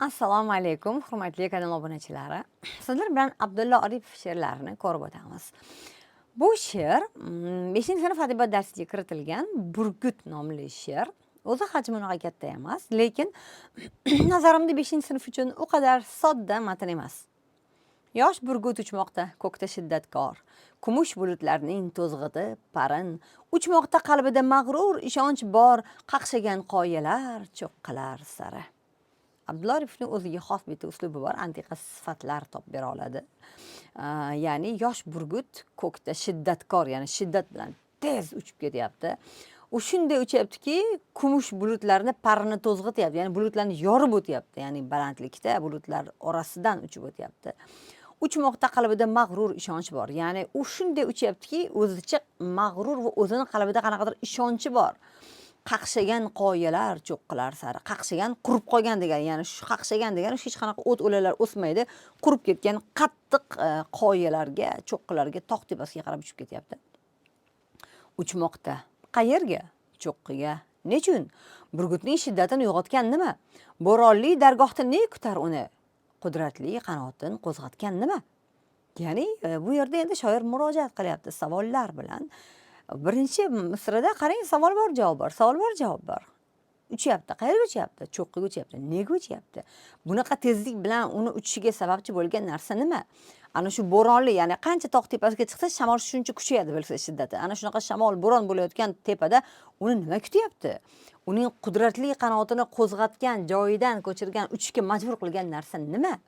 Assalomu alaykum, hurmatli kanal obunachilari. Sizlar bilan Abdulla Oripov she'rlarini ko'rib o'tamiz. Bu she'r 5-sinf adabiyot darsiga kiritilgan Burgut nomli she'r. O'zi hajmi unaqa katta emas, lekin nazarimda 5-sinf uchun u qadar sodda matn emas. Yosh burgut uchmoqda ko'kda shiddatkor, kumush bulutlarning to'zg'iti parin, uchmoqda qalbida mag'rur ishonch bor, qaqshagan qoyalar cho'qqalar sari. Abdulla Oripovning o'ziga xos bitta uslubi bor, antiqa sifatlar topib bera oladi. Ya'ni yosh burgut ko'kda shiddatkor, ya'ni shiddat bilan tez uchib ketyapti. U shunday uchyaptiki, kumush bulutlarni parini to'zg'ityapti, ya'ni bulutlarni yorib o'tyapti, ya'ni balandlikda bulutlar orasidan uchib o'tyapti. Uchmoqda qalbida mag'rur ishonch bor, ya'ni u shunday uchyaptiki, o'zicha mag'rur va o'zini qalbida qanaqadir ishonchi bor. Qaqshagan qoyalar cho'qqilar sari, qaqshagan qurib qolgan degani, ya'ni shu qaqshagan degani hech qanaqa o't o'lalar o'smaydi, qurib ketgan qattiq qoyalarga, cho'qqilarga, tog' tepasiga qarab uchib ketyapti. Uchmoqda qayerga? Cho'qqiga. Nechun? Burgutning shiddatini uyg'otgan nima? Bo'ronli dargohda ne kutar uni? Qudratli qanotin qo'zg'atgan nima? Ya'ni bu yerda endi shoir murojaat qilyapti savollar bilan. Birinchi misrada qarang, savol bor, javob bor, savol bor, javob bor. Uchyapti, qayerga uchyapti? Cho'qqiga uchyapti. Nega uchyapti? Bunaqa tezlik bilan uni uchishiga sababchi bo'lgan narsa nima? Ana shu bo'ronli, ya'ni qancha tog' tepasiga chiqsa, shamol shuncha kuchayadi bo'lsa shiddati. Ana shunaqa shamol, bo'ron bo'layotgan tepada uni nima kutyapti? Uning qudratli qanotini qo'zg'atgan joyidan ko'chirgan, uchishga majbur qilgan narsa nima?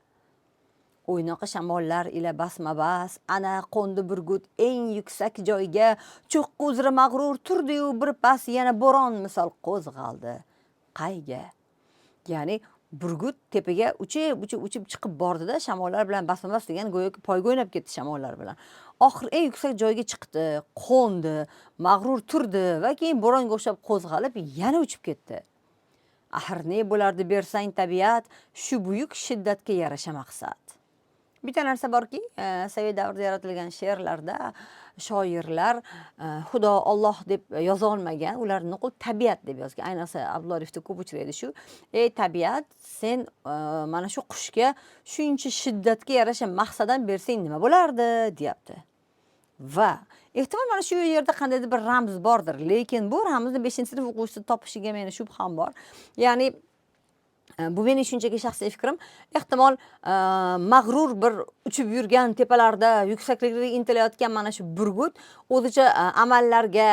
O'ynoqi shamollar ila basma-bas, ana qo'ndi burgut eng yuksak joyga, cho'qqi uzra mag'rur turdi-yu birpas yana bo'ron misol qo'zg'aldi. Qayga? Ya'ni burgut tepaga uchib chiqib bordida, shamollar bilan basma-bas degan go'yoki poyga o'ynab ketdi shamollar bilan. Oxir eng yuksak joyga chiqdi, qo'ndi, mag'rur turdi va keyin bo'ronga o'xshab qo'zg'alib yana uchib ketdi. Axir ne bo'lardi bersang tabiat, shu buyuk shiddatga yarasha maqsad. Bitta narsa borki, sovet davrida yaratilgan she'rlarda shoirlar Xudo, Alloh deb yoza olmagan, ular nuqul tabiat deb yozgan. Ayniqsa Abdulla Oripovda ko'p uchraydi shu. Ey tabiat, sen mana shu qushga shuncha shiddatga yarasha maqsaddan bersang nima bo'lardi, deyapti. Va ehtimol mana shu yerda qandaydir bir ramz bordir, lekin bu ramzni 5-sinf o'quvchisi topishiga meni shubham bor. Ya'ni bu mening shunchaki shaxsiy fikrim. Ehtimol mag'rur bir uchib yurgan tepalarda yuksakliklarga intilayotgan mana shu burgut o'zicha amallarga,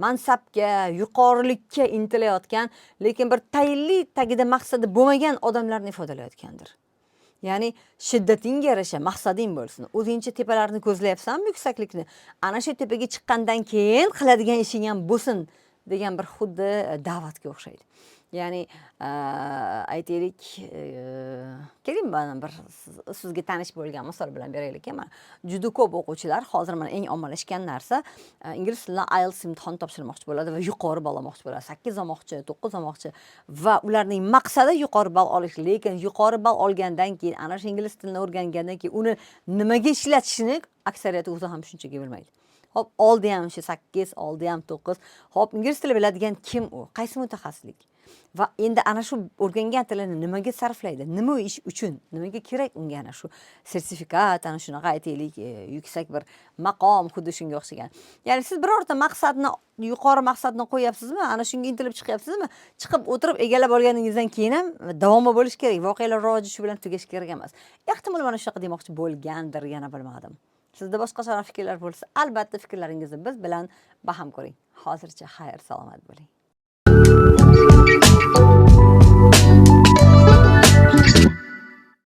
mansabga, yuqorilikka intilayotgan, lekin bir tayinli tagida maqsadi bo'lmagan odamlarni ifodalayotgandir. Ya'ni shiddatingga yarasha maqsading bo'lsin. O'zingcha tepalarni ko'zlayapsanmi, yuksaklikni? Ana shu tepaga chiqqandan keyin qiladigan ishing ham bo'lsin degan bir xuddi da'vatga o'xshaydi. Ya'ni aytaylik, keling mana bir sizga tanish bo'lgan misol bilan beraylik. Mana juda ko'p o'quvchilar hozir mana eng ommalashgan narsa ingliz tilidan IELTS imtihon topshirmoqchi bo'ladi va yuqori ball olmoqchi bo'ladi. 8 olmoqchi, 9 olmoqchi va ularning maqsadi yuqori ball olish. Lekin yuqori ball olgandan keyin, ana shu ingliz tilini o'rgangandan keyin uni nimaga ishlatishni aksariyati o'zi ham shunchaki bilmaydi. Hop, oldi ham shu 8, oldi ham 9. Hop, ingliz tili biladigan kim u? Qaysi mutaxassislik? Va endi ana shu o'rgangan tilini nimaga sarflaydi? Nima ish uchun? Nimaga kerak unga ana shu sertifikat, ana shunaqa aytaylik, yuksak bir maqom, xuddi shunga o'xshagan. Ya'ni siz birorta maqsadni, yuqori maqsadni qo'yapsizmi? Ana shunga intilib chiqyapsizmi? Chiqib o'tirib egallab olganingizdan keyin ham davomi bo'lishi kerak. Voqealar rivoji shu bilan tugashi kerak emas. Ehtimol mana shunaqa demoqchi bo'lgandir, yana bilmadim. Sizda boshqa fikrlar bo'lsa, albatta fikrlaringizni biz bilan baham ko'ring. Hozircha xayr, salomat bo'ling.